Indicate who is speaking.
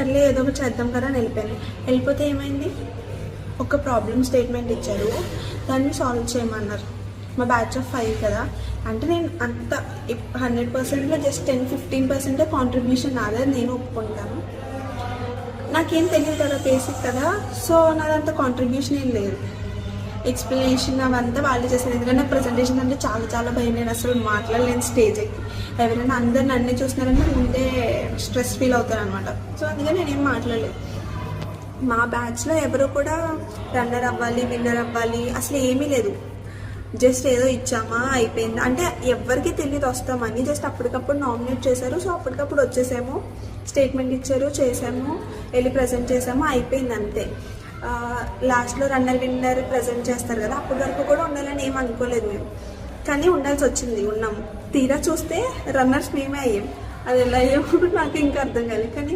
Speaker 1: సర్లే ఏదో ఒకటి చేద్దాం కదా అని వెళ్ళిపోయాను. వెళ్ళిపోతే ఏమైంది, ఒక ప్రాబ్లమ్ స్టేట్మెంట్ ఇచ్చారు, దాన్ని సాల్వ్ చేయమన్నారు. మా బ్యాచ్ ఆఫ్ 5 కదా, అంటే నేను అంత 100%లో జస్ట్ 10-15% కాంట్రిబ్యూషన్ నాదే, నేను ఒప్పుకుంటాను. నాకేం తెలియదు కదా, బేసిక్ కదా, సో నాదంత కాంట్రిబ్యూషన్ ఏం లేదు. ఎక్స్ప్లెనేషన్ అవంతా వాళ్ళు చేశారు. ఎందుకంటే ప్రజెంటేషన్ అంటే చాలా చాలా భయం, నేను అసలు మాట్లాడలేను స్టేజ్ ఎక్కి. ఎవరైనా అందరు నన్ను చూస్తున్నారంటే ముందే స్ట్రెస్ ఫీల్ అవుతారు అనమాట. సో అందుకని నేనేం మాట్లాడలేదు. మా బ్యాచ్లో ఎవరు కూడా రన్నర్ అవ్వాలి, విన్నర్ అవ్వాలి అసలు ఏమీ లేదు. జస్ట్ ఏదో ఇచ్చామా అయిపోయింది, అంటే ఎవరికి తెలియదు వస్తామని. జస్ట్ అప్పటికప్పుడు నామినేట్ చేశారు, సో అప్పటికప్పుడు వచ్చేసాము, స్టేట్మెంట్ ఇచ్చారు, చేసాము, వెళ్ళి ప్రజెంట్ చేసాము, అయిపోయింది అంతే. లాస్ట్లో రన్నర్ విన్నర్ ప్రజెంట్ చేస్తారు కదా, అప్పటి వరకు కూడా ఉండాలని ఏం అనుకోలేదు మేము, కానీ ఉండాల్సి వచ్చింది, ఉన్నాము. తీరా చూస్తే రన్నర్స్ మేమే అయ్యాం. అది ఎలా అయ్యాము నాకు ఇంకా అర్థం కాలేదు. కానీ